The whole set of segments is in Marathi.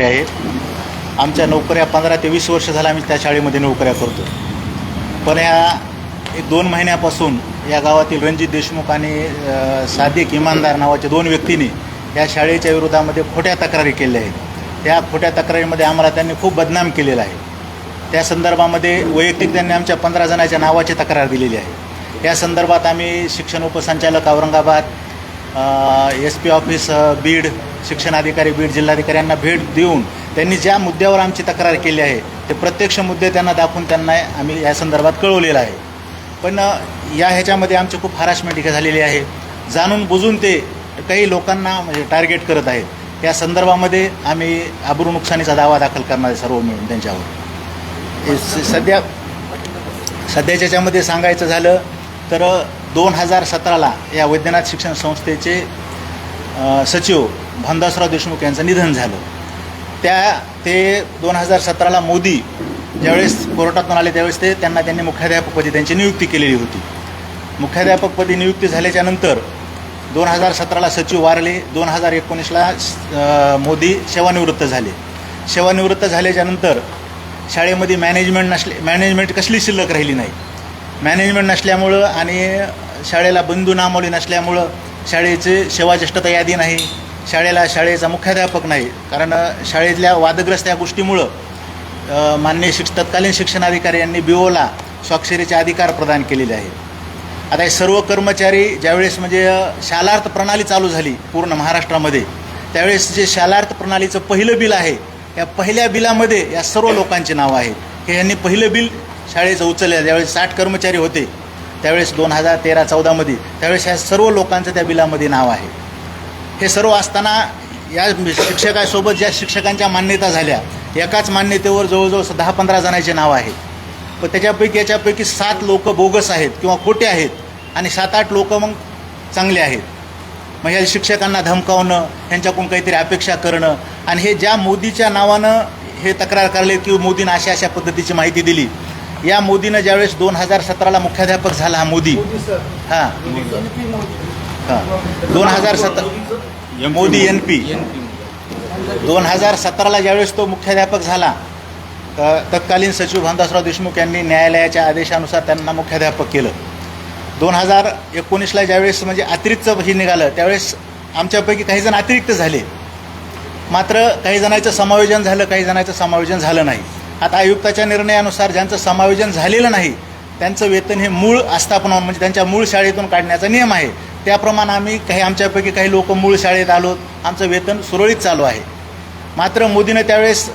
आहे. आमच्या नोकऱ्या 15 ते 20 वर्ष झालं आम्ही त्या शाळेमध्ये नोकऱ्या करतो. पण या 2 महिन्यापासून या गावातील रणजित देशमुख आणि सादिक इमानदार नावाच्या 2 व्यक्तींनी या शाळेच्या विरोधामध्ये खोट्या तक्रारी केल्या आहेत. त्या खोट्या तक्रारीमध्ये आम्हाला त्यांनी खूप बदनाम केलेलं आहे. त्या संदर्भामध्ये वैयक्तिक त्यांनी आमच्या 15 जणांच्या नावाची तक्रार दिलेली आहे. या संदर्भात आम्ही शिक्षण उपसंचालक औरंगाबाद, SP ऑफिस बीड, शिक्षण अधिकारी बीड, जिल्हाधिकारी यांना भेट देऊन त्यांनी ज्या मुद्द्यावर आमची तक्रार केली आहे ते प्रत्यक्ष मुद्दे त्यांना दाखवून त्यांना आम्ही या संदर्भात कळवलेलं आहे. पण ह्याच्यामध्ये आमची खूप हॅरासमेंट झालेली आहे. जाणून बुजून ते काही लोकांना म्हणजे टार्गेट करत आहेत. या संदर्भामध्ये आम्ही अब्रू नुकसानीचा दावा दाखल करणार आहे सर्व मिळून त्यांच्यावर. सध्याच्या याच्यामध्ये सांगायचं झालं तर 2017ला या वैद्यनाथ शिक्षण संस्थेचे सचिव भानदासराव देशमुख यांचं निधन झालं. ते 2017ला मोदी ज्यावेळेस कोर्टातून आले त्यावेळेस त्यांनी मुख्याध्यापकपदी त्यांची नियुक्ती केलेली होती. मुख्याध्यापकपदी नियुक्ती झाल्याच्यानंतर 2017ला सचिव वारले. 2019ला मोदी सेवानिवृत्त झाले. सेवानिवृत्त झाल्याच्यानंतर शाळेमध्ये मॅनेजमेंट कसली शिल्लक राहिली नाही. मॅनेजमेंट नसल्यामुळं आणि शाळेला बंधुनामावली नसल्यामुळं शाळेचे सेवाज्येष्ठता यादी नाही, शाळेचा मुख्याध्यापक नाही. कारण शाळेतल्या वादग्रस्त या गोष्टीमुळं माननीय तत्कालीन शिक्षणाधिकारी यांनी BOला स्वाक्षरीचे अधिकार प्रदान केलेले आहेत. आता हे सर्व कर्मचारी ज्यावेळेस म्हणजे शालार्थ प्रणाली चालू झाली पूर्ण महाराष्ट्रामध्ये, त्यावेळेस जे शालार्थ प्रणालीचं पहिलं बिल आहे या पहिल्या बिलामध्ये या सर्व लोकांची नावं आहेत. हे यांनी पहिलं बिल शाळेचं उचललं. ज्यावेळेस 60 कर्मचारी होते त्यावेळेस 2013-14मध्ये, त्यावेळेस ह्या सर्व लोकांचं त्या बिलामध्ये नाव आहे. हे सर्व असताना या शिक्षकासोबत ज्या शिक्षकांच्या मान्यता झाल्या एकाच मान्यतेवर जवळजवळ 10-15 जणांचे नाव आहेत. पण याच्यापैकी 7 लोक बोगस आहेत किंवा खोटे आहेत आणि 7-8 लोक मग चांगले आहेत. मग ह्या शिक्षकांना धमकावणं, ह्यांच्याकडून काहीतरी अपेक्षा करणं आणि हे ज्या मोदीच्या नावानं हे तक्रार करले की मोदीनं अशा पद्धतीची माहिती दिली. या मोदीनं ज्यावेळेस 2017ला मुख्याध्यापक झाला हा मोदी, 2017 मोदी NP 2017ला ज्यावेळेस तो मुख्याध्यापक झाला तत्कालीन सचिव भानदासराव देशमुख यांनी न्यायालयाच्या आदेशानुसार त्यांना मुख्याध्यापक केलं. 2019ला ज्यावेळेस म्हणजे अतिरिक्त हे निघालं त्यावेळेस आमच्यापैकी काही जण अतिरिक्त झाले. मात्र काही जणांचं समायोजन झालं, काही जणांचं समायोजन झालं नाही. आता आयुक्ताच्या निर्णयानुसार ज्यांचं समायोजन झालेलं नाही त्यांचं वेतन हे मूळ आस्थापना म्हणजे त्यांच्या मूळ शाळेतून काढण्याचा नियम आहे. त्याप्रमाणे आमच्यापैकी काही लोक मूळ शाळेत आलो, आमचं वेतन सुरळीत चालू आहे. मात्र मोदीनं त्यावेळेस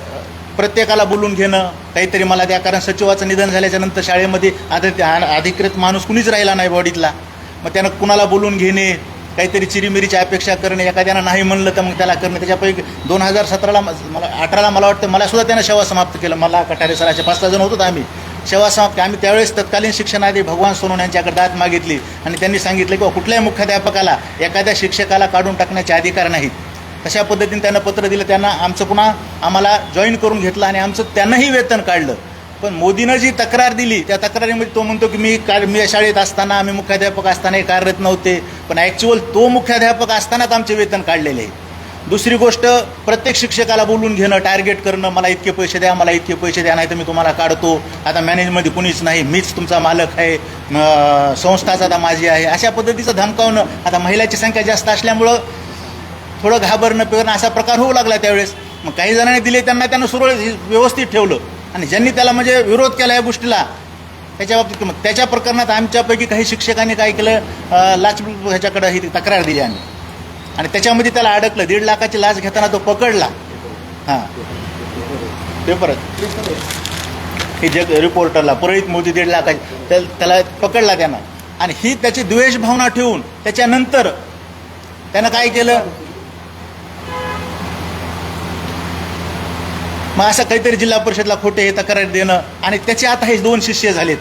प्रत्येकाला बोलून घेणं काहीतरी मला द्या, कारण सचिवाचं निधन झाल्याच्यानंतर शाळेमध्ये अधिकृत माणूस कुणीच राहिला नाही बॉडीतला. मग त्यानं कुणाला बोलून घेणे, काहीतरी चिरीमिरीची अपेक्षा करणे, एखाद्यानं नाही म्हणलं तर मग त्याला करणे. त्याच्यापैकी 2018ला मला वाटतं मला सुद्धा त्यानं सेवा समाप्त केलं. मला कटारे सर असे 5-6 जण होतो आम्ही सेवा समाप्त. आम्ही त्यावेळेस तत्कालीन शिक्षणाधिकारी भगवान सोनवणे यांच्याकडे दाद मागितली आणि त्यांनी सांगितलं की कुठल्याही मुख्याध्यापकाला एखाद्या शिक्षकाला काढून टाकण्याचे अधिकार नाहीत. तशा पद्धतीने त्यांना पत्र दिलं. त्यांना आम्हाला जॉईन करून घेतलं आणि त्यांनाही वेतन काढलं. पण मोदीनं जी तक्रार दिली त्या तक्रारीमध्ये तो म्हणतो की मी शाळेत असताना आम्ही मुख्याध्यापक असताना कार्यरत नव्हते, पण ॲक्च्युअल तो मुख्याध्यापक असतानाच आमचे वेतन काढलेले आहे. दुसरी गोष्ट, प्रत्येक शिक्षकाला बोलून घेणं, टार्गेट करणं, मला इतके पैसे द्या, मला इतके पैसे द्या, नाही तर मी तुम्हाला काढतो. आता मॅनेजमध्ये कुणीच नाही, मीच तुमचा मालक आहे, संस्थाच आता माझी आहे, अशा पद्धतीचं धमकावणं. आता महिलांची संख्या जास्त असल्यामुळं थोडं घाबरणं पेरणं असा प्रकार होऊ लागला त्यावेळेस. मग काही जणांनी दिले त्यांना सुरळीत व्यवस्थित ठेवलं आणि ज्यांनी त्याला म्हणजे विरोध केला या गोष्टीला त्याच्या बाबतीत मग त्याच्या प्रकरणात आमच्यापैकी काही शिक्षकांनी काय केलं, लाच ह्याच्याकडं ही तक्रार दिली आम्ही आणि त्याच्यामध्ये त्याला अडकलं. 1.5 लाखाची लाच घेताना तो पकडला. पेपरात ही रिपोर्टरला परळीत मोदी 1.5 लाखाची त्याला पकडला त्यानं. आणि ही त्याची द्वेष भावना ठेवून त्याच्यानंतर त्यानं काय केलं, मग असं काहीतरी जिल्हा परिषदला खोटे तक्रार देणं आणि त्याचे आता हे 2 शिष्य झालेत,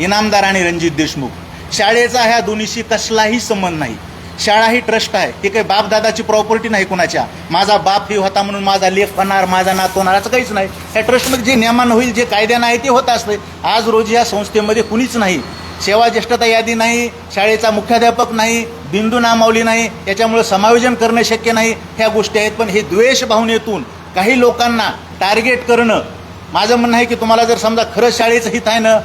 इनामदार आणि रणजित देशमुख. शाळेचा ह्या दोन्हीशी कसलाही संबंध नाही. शाळा ही ट्रस्ट आहे, ती काही बापदादाची प्रॉपर्टी नाही कुणाच्या. माझा बाप ही होता म्हणून माझा लेख होणार, माझा नातू होणार असं काहीच नाही. ह्या ट्रस्टमध्ये जे नियमानं होईल, जे कायद्यानं आहे ते होत असते. आज रोजी या संस्थेमध्ये कुणीच नाही, सेवा ज्येष्ठता यादी नाही, शाळेचा मुख्याध्यापक नाही, बिंदू नामावली नाही, याच्यामुळे समायोजन करणे शक्य नाही. ह्या गोष्टी आहेत. पण हे द्वेष भावनेतून काही लोकांना टार्गेट करणं, माझं म्हणणं आहे की तुम्हाला जर समजा खरंच शाळेचं हित आहे ना,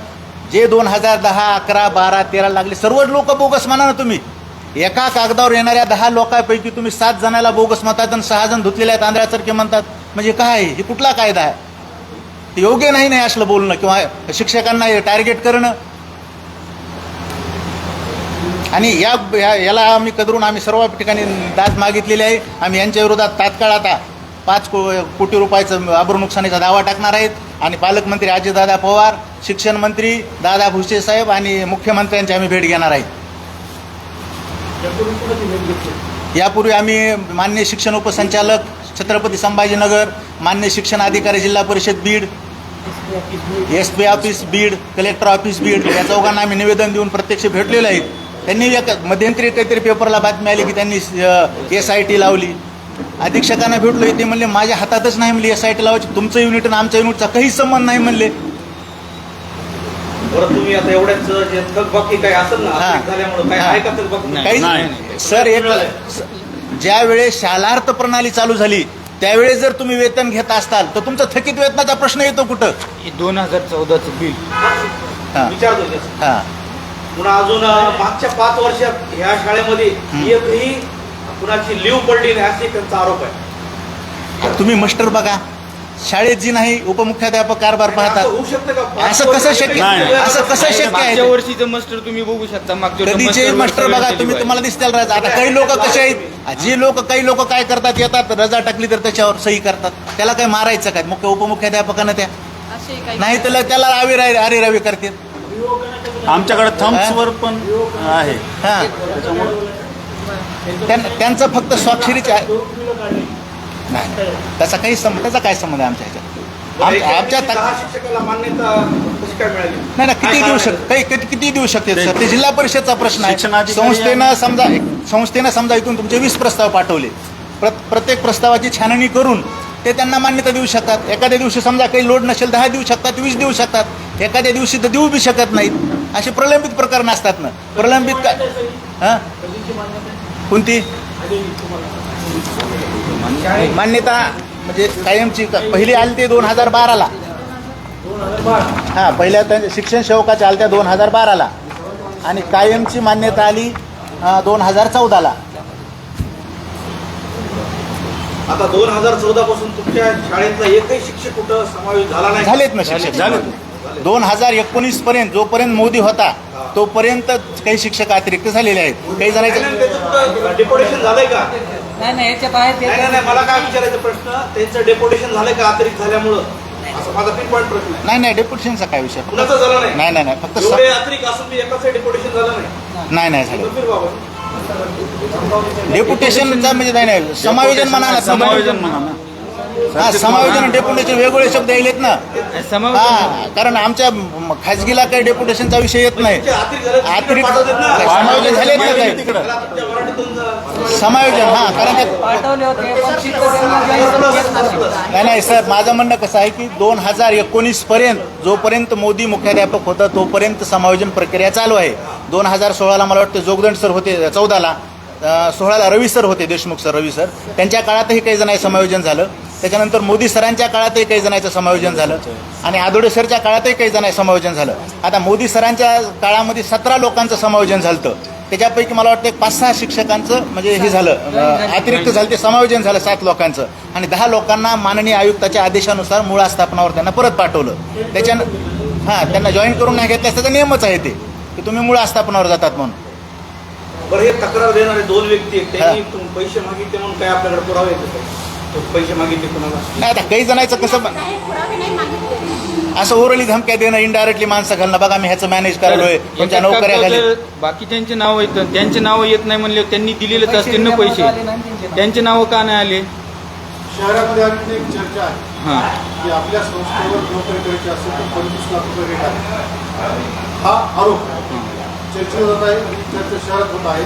जे 2010, 11, 12, 13 लागले सर्वच लोक बोगस म्हणा ना तुम्ही. एका कागदावर येणाऱ्या 10 लोकांपैकी तुम्ही 7 जणांना बोगस म्हणतात आणि 6 जण धुतलेल्या तांदळासारखे म्हणतात. म्हणजे काय आहे हे? कुठला कायदा आहे? ते योग्य नाही असलं बोलणं किंवा शिक्षकांना टार्गेट करणं. आणि याला आम्ही कदरून आम्ही सर्व ठिकाणी दाद मागितलेली आहे. आम्ही यांच्या विरोधात तात्काळ आता 5 कोटी रुपयाचं आबरू नुकसानीचा दावा टाकणार आहेत. आणि पालकमंत्री अजितदादा पवार, शिक्षण मंत्री दादा भुसे साहेब आणि मुख्यमंत्र्यांची आम्ही भेट घेणार आहेत. यापूर्वी आम्ही मान्य शिक्षण उपसंचालक छत्रपती संभाजीनगर, मान्य शिक्षण अधिकारी जिल्हा परिषद Beed, SP office Beed, collector office Beed या चौघांना आम्ही निवेदन देऊन प्रत्यक्ष भेटलेलं आहे. त्यांनी मध्यंतरी काहीतरी पेपरला बातमी आली की त्यांनी SIT लावली. अधीक्षकांना भेटलो, ते म्हणले माझ्या हातातच नाही म्हणले SIT लावायची, तुमचं युनिट आणि आमच्या युनिटचा काहीच संबंध नाही म्हणले. तुम्ही आता एवढ्याच जे थकबाकी काही असेल ना झाल्यामुळे काय आहे का थकबाकी? काहीच नाही सर. एक ज्या वेळेस शालार्थ प्रणाली चालू झाली त्यावेळेस जर तुम्ही वेतन घेत असताल तर तुमचा थकीत वेतनाचा प्रश्न येतो कुठं? 2014चं बिल विचारतो. हा, पुन्हा अजून मागच्या 5 वर्षात ह्या शाळेमध्ये एकही कुणाची लीव पडली नाही असे त्यांचा आरोप आहे. तुम्ही मास्टर बघा, शाळेत जी नाही उपमुख्याध्यापक कारभार पाहतात. होऊ शकतं का? असं कसं शक्य? असं कसं शक्य मागच्या आहे? वर्षीचं मास्टर तुम्ही बघू शकता. कधीचे मास्टर बघा तुम्ही, तुम्हाला दिसतील रजा. आता काही लोक कसे आहेत, काही लोक काय करतात, येतात रजा टाकली तर त्याच्यावर सही करतात. त्याला काय मारायचं काय? उपमुख्याध्यापकांना त्या नाही त्याला आरेरावी करतील. आमच्याकडे थम्सवर पण आहे. हा, त्यांचं फक्त स्वाक्षरीचे आहे. नाही त्याचा काही त्याचा काय संबंध आहे आमच्या ह्याच्यात? आमच्या 10 शिक्षकाला मान्यता कशी काय मिळाली? नाही किती देऊ शकते? किती देऊ शकते सर? ते जिल्हा परिषदचा प्रश्न आहे. संस्थेनं समजा इथून तुमचे 20 प्रस्ताव पाठवले, प्रत्येक प्रस्तावाची छाननी करून ते त्यांना मान्यता देऊ शकतात. एखाद्या दिवशी समजा काही लोड नसेल 10 देऊ शकतात, 20 देऊ शकतात. एखाद्या दिवशी तर देऊ बी शकत नाहीत. असे प्रलंबित प्रकरण असतात ना. प्रलंबित काय? हां, कोणती मान्यता? म्हणजे कायमची पहिली आली ते 2012ला. हां, पहिल्या शिक्षण सेवकाच्या आल्या त्या 2012ला आणि कायमची मान्यता आली 2014ला. आता 2014 पासून तुमच्या शाळेतला एकही शिक्षक कुठं समावेश झाला नाही? झालेत ना शिक्षक, झालेत. 2019 पर्यंत जोपर्यंत मोदी होता तोपर्यंत काही शिक्षक अतिरिक्त झालेले आहेत. काही जणांचं डेप्युटेशन झालंय का? नाही याच्यात आहे. नाही मला काय विचारायचं प्रश्न, त्यांचं डेप्युटेशन झालंय का अतिरिक्त झाल्यामुळं? असं माझा पिन पॉईंट प्रश्न आहे. नाही डेप्युटेशनचा काय विषय? कुणाचा झाला नाही? नाही फक्त एवढे अतिरिक्त असून मी एकाच डेप्युटेशन झालं नाही. नाही झालं. गंभीर बाबा. डेप्युटेशनचा म्हणजे नाही समायोजन म्हणा ना. समायोजन म्हणा ना. हा, समायोजन आणि डेप्युटेशन वेगवेगळे शब्द येलेत ना. हा, कारण आमच्या खाजगीला काही डेप्युटेशनचा विषय येत नाही. अतिरिक्त समायोजन झाले ना काही तिकडं समायोजन. हा, कारण ते पाठवले होते पण शिक्षक नाही सर, माझं म्हणणं कसं आहे की 2019 पर्यंत जोपर्यंत मोदी मुख्याध्यापक होता तोपर्यंत समायोजन प्रक्रिया चालू आहे. 2016ला मला वाटतं जोगदंड सर होते, 14ला 16ला रवी सर होते, देशमुख सर, रवी सर. त्यांच्या काळातही काही जणांचं समायोजन झालं. त्याच्यानंतर मोदी सरांच्या काळातही काही जणांचं समायोजन झालं आणि आदोडे सरच्या काळातही काही जणांचं समायोजन झालं. आता मोदी सरांच्या काळामध्ये 17 लोकांचं समायोजन झालं. त्याच्यापैकी मला वाटतं 5-6 शिक्षकांचं म्हणजे हे झालं, अतिरिक्त झालं, ते समायोजन झालं 7 लोकांचं. आणि 10 लोकांना माननीय आयुक्ताच्या आदेशानुसार मूळ आस्थापनावर त्यांना परत पाठवलं. त्याच्यानं त्यांना जॉईन करून नाही घेतल्यास त्याचा नियमच आहे ते की तुम्ही मूळ आस्थापनावर जातात म्हणून. बरं, हे तक्रार देणारे 2 व्यक्ती आहेत, त्यांनी पैसे मागितले म्हणून काय आपल्याकडे पुरावे येतात? पैसे मागितले कोणाला? नाही, आता काही जणांचं कसं असं ओरली धमक्या देणं, इनडायरेक्टली माणसं घालणं, बघा मी ह्याचं मॅनेज करायलोय, तुमच्या नोकऱ्या घाली. बाकीच्यांचे नाव येतं, त्यांचे नाव येत नाही म्हणले त्यांनी दिलेलेच असतील ना पैसे. त्यांचे नाव का नाही आले? शहरामध्ये आणखी एक चर्चा आहे की आपल्या संस्थेवर नोकरी करायची असेल तर 25 लाख रुपये रेट आहे. हा आरोप चर्चेला जात आहे आणि चर्चा शहरात होत आहे.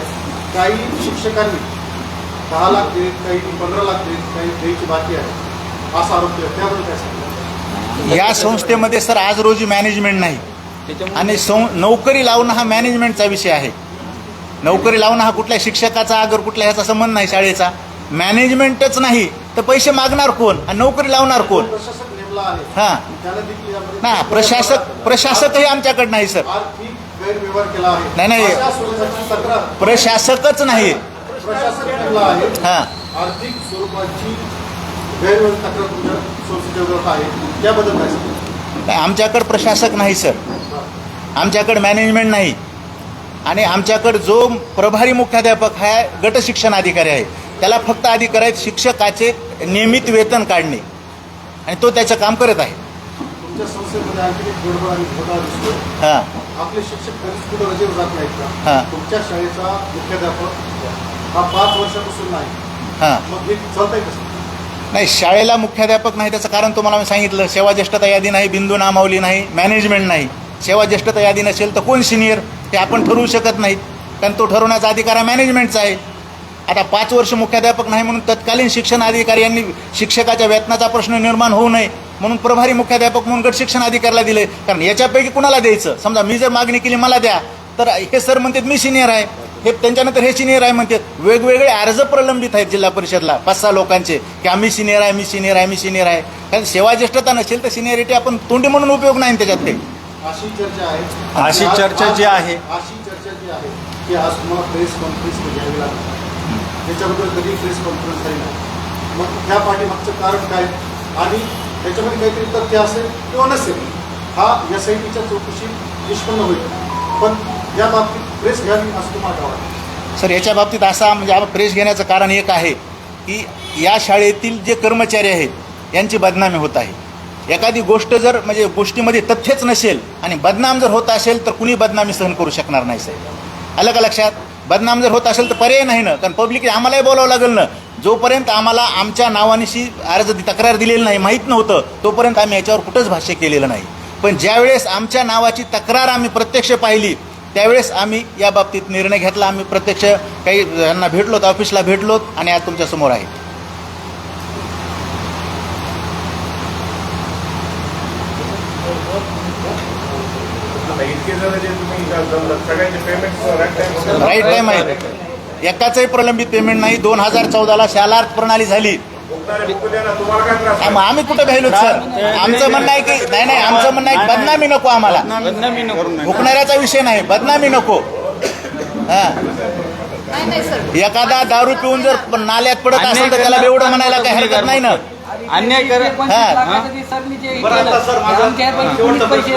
काही शिक्षकांनी 10 लाख देत, काही 15 लाख देत, काही द्यायची बाकी आहे असा आरोप केला. त्याबद्दल काय सांगा? या संस्थेमध्ये सर आज रोजी मॅनेजमेंट नाही आणि नोकरी लावणं हा मॅनेजमेंटचा विषय आहे. नोकरी लावणं हा कुठल्या शिक्षकाचा अगर कुठल्या ह्याचा संबंध नाही शाळेचा. मॅनेजमेंटच नाही तर पैसे मागणार कोण आणि नोकरी लावणार कोण? प्रशासक नेमला आहे हां त्याला देखील यामध्ये ना प्रशासकही आमच्याकडे नाही सर. आर्थिक गैरव्यवहार केला आहे. नाही, नाही. अशा स्वरूपाची तक्रार प्रशासकच नाही. प्रशासक नेमला आहे. हां आर्थिक स्वरूपाची गैरव्यवहार तक्रार तुमच्या संस्थेच्या विरोधात आहे, त्याबद्दल काय सांगता? नाही, आमच्याकडे प्रशासक नाही सर, आमच्याकडे मॅनेजमेंट नाही आणि आमच्याकडे जो प्रभारी मुख्याध्यापक हा गट शिक्षण अधिकारी आहे, त्याला फक्त अधिकार आहेत शिक्षकाचे नियमित वेतन काढणे आणि तो त्याचं काम करत आहे. तुमच्या संस्थेमध्ये आणखी एक गडबड आणि घोटाळा दिसतोय. हां आपले शिक्षक कधीच कुठं रजेवर जात नाहीत का? हां तुमच्या शाळेचा मुख्याध्यापक हा 5 वर्षापासून नाही, हां मग हे चालतंय कसं? नाही, शाळेला मुख्याध्यापक नाही त्याचं कारण तुम्हाला मी सांगितलं. सेवा ज्येष्ठता यादी नाही, बिंदू नामावली नाही, मॅनेजमेंट नाही. सेवा ज्येष्ठता यादी नसेल तर कोण सिनियर ते आपण ठरवू शकत नाहीत, कारण तो ठरवण्याचा अधिकार हा मॅनेजमेंटचा आहे. आता 5 वर्ष मुख्याध्यापक नाही म्हणून तत्कालीन शिक्षण अधिकारी यांनी शिक्षकाच्या वेतनाचा प्रश्न निर्माण होऊ नये म्हणून प्रभारी मुख्याध्यापक म्हणून गट शिक्षण अधिकाऱ्याला दिले. कारण याच्यापैकी कुणाला द्यायचं? समजा मी जर मागणी केली मला द्या, तर हे सर म्हणतात मी सिनियर आहे, हे त्यांच्यानंतर हे सिनियर आहे म्हणतात. वेगवेगळे अर्ज प्रलंबित आहेत जिल्हा परिषदला 5-6 लोकांचे की आम्ही सिनियर आहे, मी सिनियर आहे, मी सिनियर आहे. कारण सेवा ज्येष्ठता नसेल तर सिनियरिटी आपण तोंडी म्हणून उपयोग नाही त्याच्यात काही. अशी चर्चा आहे अशी चर्चा जी आहे की आज तुम्हाला प्रेस कॉन्फरन्स घ्यावी लागते, त्याच्याबद्दल कधी प्रेस कॉन्फरन्स झाली नाही. मग त्या पाठीमागचं कारण काय आणि त्याच्यामध्ये काहीतरी तथ्य असेल किंवा नसेल हा SITच्या चौकशीत निष्पन्न होईल, पण या बाबतीत प्रेस घ्यावी असं तुम्हाला काय वाटतं? सर याच्या बाबतीत असा म्हणजे आपण प्रेस घेण्याचं कारण एक आहे की या शाळेतील जे कर्मचारी आहेत यांची बदनामी होत आहे. एखादी गोष्ट जर म्हणजे गोष्टीमध्ये तथ्यच नसेल आणि बदनाम जर होत असेल तर कुणी बदनामी सहन करू शकणार नाही साहेब. आलं का लक्षात? बदनाम जर होत असेल तर पर्याय नाही ना, कारण पब्लिक आम्हालाही बोलावं लागेल ना. जोपर्यंत आम्हाला आमच्या नावानिशी तक्रार दिलेली नाही, माहीत नव्हतं, तोपर्यंत आम्ही याच्यावर कुठंच भाष्य केलेलं नाही. पण ज्यावेळेस आमच्या नावाची तक्रार आम्ही प्रत्यक्ष पाहिली त्यावेळेस आम्ही या बाबतीत निर्णय घेतला. आम्ही प्रत्यक्ष काही यांना भेटलोत, ऑफिसला भेटलोत आणि आज तुमच्यासमोर आहे. राईट टाईम आहे. एकाचंही प्रलंबित पेमेंट नाही. 2014ला शालार्थ प्रणाली झाली. आम्ही कुठे भेटलो सर? आमचं म्हणणं आहे की नाही, आमचं म्हणणं आहे बदनामी नको आम्हाला. बदनामी नको. हुकणाऱ्याचा विषय नाही, बदनामी नको. हां एखादा दारू पिऊन जर नाल्यात पडत असेल तर त्याला बेवडं म्हणायला काही हरकत नाही ना. अन्याय कर. बरं आता सर माझा शेवटचा प्रश्न.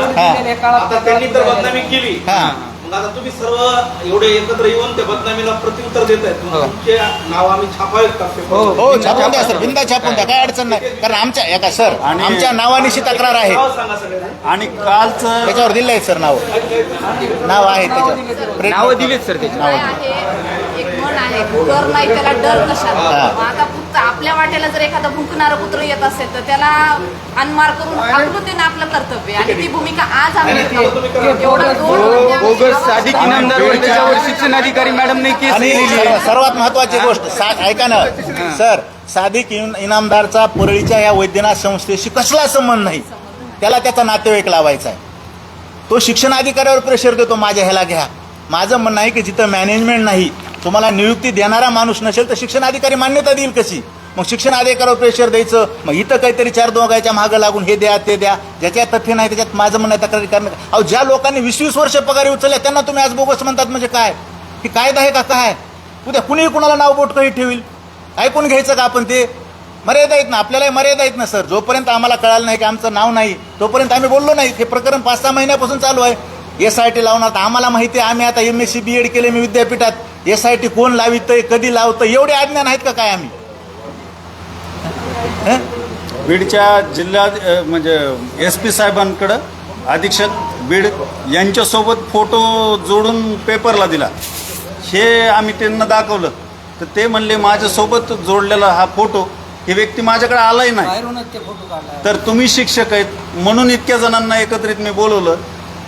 आता त्यांनी तर बदनामी केली, हां मग आता तुम्ही सर्व एवढे एकत्र येऊन त्या बदनामीला प्रत्युत्तर देत आहेत, तुमचे नाव आम्ही छापावेत का? हो छापून द्या सर, बिंदा छापून द्या, काय अडचण नाही. कारण आमच्या एका सर आमच्या नावानिशी तक्रार आहे नाव सांगा सगळ्यांना. आणि कालचं त्याच्यावर दिलं आहे सर नाव आहे त्याच्यावर. नावं दिलीत सर त्याची. काय आहे, एक म्हण आहे, डर नाही त्याला डर कशाला. हा. मग आता फक्त आपल्या वाटेला जर एखादं भुंकणारं कुत्रं येत असेल तर त्याला अनमार करून हाकलून देणं आपलं कर्तव्य आहे. आणि ती भूमिका आज आम्ही घेतली. एवढं दोन म्हणजे आम्ही बोगस आवाज- साधिक इनामदारवर त्याच्यावर शिक्षण अधिकारी मॅडमने केस आणि केलेली आहे. सर्वात महत्वाची गोष्ट ऐका ना सर, साधिक इनामदारचा परळीच्या या वैद्यनाथ संस्थेशी कसला संबंध नाही. त्याला त्याचा नातेवाईक लावायचा आहे. तो शिक्षण अधिकाऱ्यावर प्रेशर देतो माझ्या ह्याला घ्या. माझं म्हणणं आहे की जिथं मॅनेजमेंट नाही, तुम्हाला नियुक्ती देणारा माणूस नसेल तर शिक्षण अधिकारी मान्यता देईल कशी? मग शिक्षण अधिकाऱ्यावर प्रेशर द्यायचं. मग इथं काहीतरी 4 दोघांच्या मागं लागून हे द्या ते द्या, ज्याच्यात तथ्य नाही त्याच्यात माझं म्हणणं तक्रारी करणं. अहो ज्या लोकांनी 20-20 वर्ष पगारी उचलल्या त्यांना तुम्ही आज बोगस म्हणतात म्हणजे काय? ही कायदा आहे का काय? उद्या कुणीही कुणाला नाव बोट काही ठेवील. ऐकून घ्यायचं का आपण? ते मर्यादा आहेत ना, आपल्यालाही मर्यादा आहेत ना सर. जोपर्यंत आम्हाला कळालं नाही की आमचं नाव नाही तोपर्यंत आम्ही बोललो नाही. हे प्रकरण 5-6 महिन्यापासून चालू आहे. SIT लावणार तर आम्हाला माहिती आहे. आम्ही आता MSc BEd केले मी विद्यापीठात. SIT कोण लावितंय, कधी लावतं, एवढे अज्ञान आहेत का काय आम्ही? बीडच्या जिल्हा म्हणजे SP साहेबांकडं अधीक्षक बीड यांच्यासोबत फोटो जोडून पेपरला दिला. हे आम्ही त्यांना दाखवलं तर ते म्हणले माझ्यासोबत जोडलेला हा फोटो ही व्यक्ती माझ्याकडे आलाही नाही. बाहेरूनच ते फोटो काढला. तर तुम्ही शिक्षक आहेत म्हणून इतक्या जणांना एकत्रित मी बोलवलं.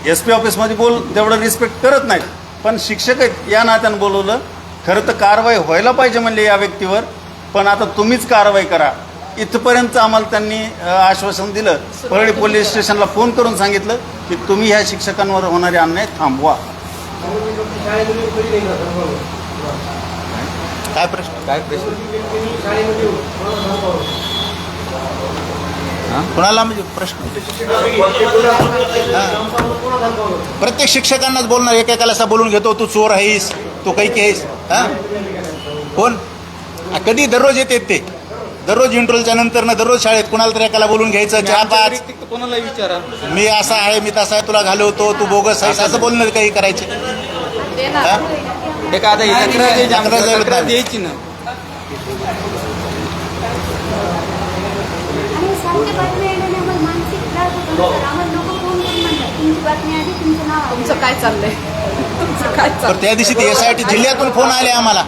SP ऑफिसमध्ये तेवढं रिस्पेक्ट करत नाहीत, पण शिक्षक आहेत या नात्यानं बोलवलं. खरं तर कारवाई व्हायला पाहिजे म्हणले या व्यक्तीवर, पण आता तुम्हीच कारवाई करा इथपर्यंत आम्हाला त्यांनी आश्वासन दिलं. परळी पोलीस स्टेशनला फोन करून सांगितलं की तुम्ही ह्या शिक्षकांवर होणारे अन्याय थांबवा. काय प्रश्न? काय प्रश्न? हा? कुणाला म्हणजे प्रश्न? प्रत्येक शिक्षकांनाच बोलणार, एकेकाला असा बोलून घेतो तू चोर आहेस, तू कैकी आहेस. हा कोण? कधी दररोज येतात ते, दररोज इंटरव्ह्यूच्या नंतर ना दररोज शाळेत कुणाला तरी एकाला बोलून घ्यायचं, चहा आमच्या पाच, व्यतिरिक्त कोणाला विचारा. मी असा आहे, मी तसा आहे, तुला घालवतो, तू बोगस आहेस, असं बोलणं काही करायचे. देणार. हा? ते का आता ही तक्रार द्यायची, आमची तक्रार द्यायला तक्रार नाही. द्यायची ना. आणि सारखे बातमी येण्याने आम्हाला मानसिक त्रास होतो ना सर. आम्हाला लोक फोन करून म्हणतात तुमची बातमी आली, तुमचं नाव आलं. तुमचं काय चाललंय? तुमचं काय तर चाललंय? त्या दिवशी ते SIT जिल्ह्यातून फोन आले आम्हाला,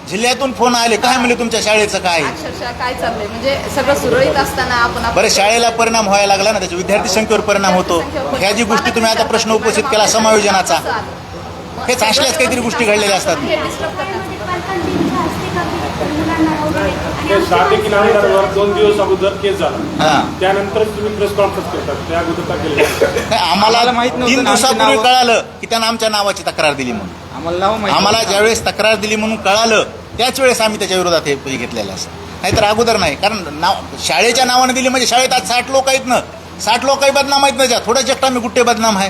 जिल्ह्यातून फोन आले, काय म्हणले तुमच्या शाळेचं काय? अक्षरशः काय चाललंय? म्हणजे सगळं सुरळीत असताना आपण बरं, शाळेला परिणाम व्हायला लागला ना, त्याच्या विद्यार्थी संख्येवर परिणाम होतो. ह्या जी गोष्टी तुम्ही आता प्रश्न उपस्थित केला समायोजनाचा, हेच असल्याच काहीतरी गोष्टी घडलेल्या असतात. हे disturb करतात. म्हणजे पालकांच्या हस्ते का मुलांना वगैरे आणि ते स्टार्टिंग किनाऱ्यावर 2 दिवस अगोदर केस झाला, हा. त्यानंतरच तुम्ही प्रेस कॉन्फरन्स करतात, त्या अगोदर का केलं? नाही, आम्हाला आम्हाला माहित नव्हतं 3 ना, आमची दिवसापूर्वी नावं- कळालं की त्यांना आमच्या नावाची तक्रार दिली म्हणून. आम्हाला नाव माहिती आम्हाला नव्हतं. ज्यावेळेस तक्रार दिली म्हणून कळालं त्याच वेळेस आम्ही त्याच्या विरोधात हे घेतलेलं असं, नाहीतर अगोदर नाही. कारण नाव शाळेच्या नावाने दिली म्हणजे शाळेत आज 60 लोक आहेत ना, 60 लोकही बदनाम आहेत ना, ज्या थोडंच एकटा मी कुठे बदनाम आहे.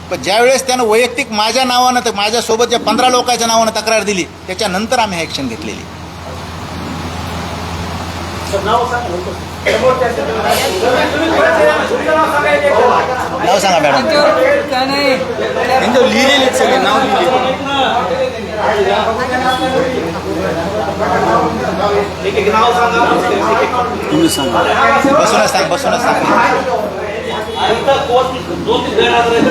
पण ज्यावेळेस त्यानं वैयक्तिक माझ्या नावानं, तर माझ्यासोबत ज्या 15 लोकांच्या नावानं तक्रार दिली, त्याच्यानंतर आम्ही ॲक्शन घेतलेली. नाव सांगा मॅडम. त्यांच्यावर काय नाही. त्यांच्यावर लिहिलेले आहेत सगळे, नाव लिहिलेले. एक नाव सांगा. तुम्ही सांगा. बसूनच सांग, बसूनच सांग. आता कोण 2-3 गैरहजर आहेत.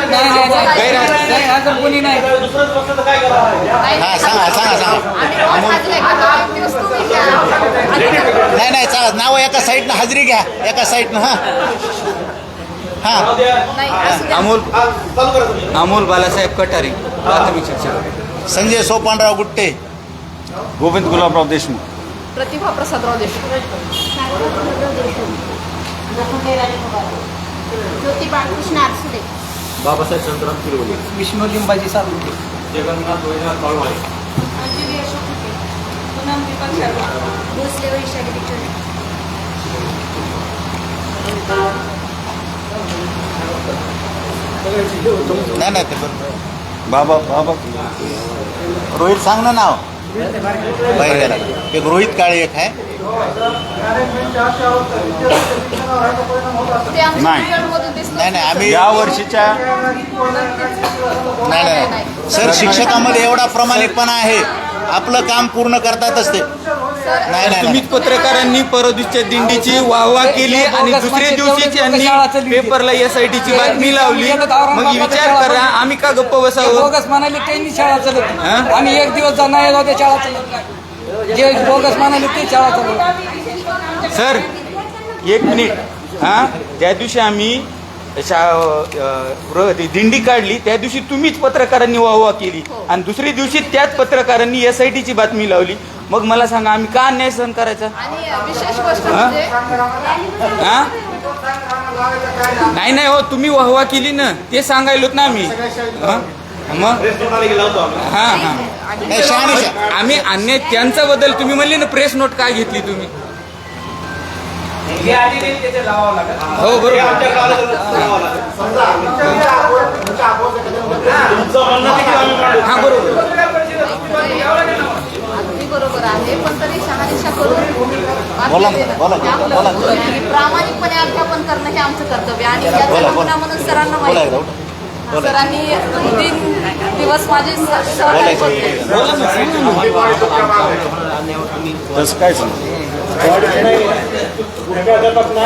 नाही नाही नाही गैरहजर कोणी नाही. दुसरंच बसलं तर काय करावं? हा सांगा सांगा सांगा. आम्ही रोज हाजरी आहे. आता एक दिवस तुम्ही घ्या. नाही नाही चालत, नाव एका साईडनं हजेरी घ्या, एका साईडनं. हा हा नाव द्या. नाही, असू द्या. अमोल हा, चालू करा तुम्ही. अमोल बालासाहेब कटारे, प्राथमिक शिक्षक. संजय सोपानराव गुट्टे, गोविंद गुलाबराव देशमुख. प्रतिभा प्रसादराव देशमुख. ज्योती बाळकृष्ण आरसुडे, विष्णू लिंबाजी सालुंके. अंजली अशोक कुटे, पूनम दीपक शर्मा, भोसले वैशाली विठ्ठल. नाही नाही ते बरोबर. बाबा बाबा रोहित सांग ना नाव. बाहेर गेला. एक रोहित काळे एक आहे. ते आमच्या नाही. पिरियडमधून दिसलं. नाही नाही आम्ही या वर्षीच्या नाही नाही सर, शिक्षकामध्ये एवढा प्रामाणिकपणा आहे, आपलं काम पूर्ण करतातच ते. नाही नाही तुम्हीच पत्रकारांनी परदिवशीच्या दिंडीची वाहवा केली आणि दुसऱ्या दिवशी त्यांनी पेपरला SITची बातमी लावली. मग विचार करा, आम्ही का गप्प ते बसावं? बोगस म्हणाले त्यांनी शाळा चालत हा? नाही. आम्ही एक दिवस जाणार आहे होते शाळा चालत नाही. जे बोगस म्हणाले ते शाळा चालत नाही. Sir 1 minute. हा, त्या दिवशी आम्ही ती दिंडी काढली, त्या दिवशी तुम्हीच पत्रकारांनी वाहवा केली आणि दुसऱ्या दिवशी त्याच पत्रकारांनी SITची बातमी लावली. मग मला सांगा, आम्ही का अन्याय सहन करायचा? आणि विशेष गोष्ट म्हणजे हा? नाही नाही हो, तुम्ही वाहवा केली ना, ते सांगायलोत ना आम्ही. हा? मग प्रेस नोट आली की लावतो आम्ही. हा हा नाही, शहानिशा. आम्ही अन्याय त्यांचा बद्दल तुम्ही म्हणले ना, प्रेस नोट काय घेतली तुम्ही? हो बरोबर. हे आमच्याकडे आलं तर लावावं लागेल. तुमचं म्हणणं देखील आम्ही मांडू. हा बरोबर. अगदी बरोबर आहे, पण तरी शहानिशा करून बोला, बातमी देणं, बोला, हे आपलं बोला. कर्तव्य आहे. आणि प्रामाणिकपणे अध्यापन करणं हे आमचं कर्तव्य आहे. आणि याचा बोला, नमुना म्हणून सरांना बोला माहिती. एकदा, उठा. सरांनी 3 दिवस माझे सहकार्य होते. तसं काय सांग. गुटखा अध्यापक नाही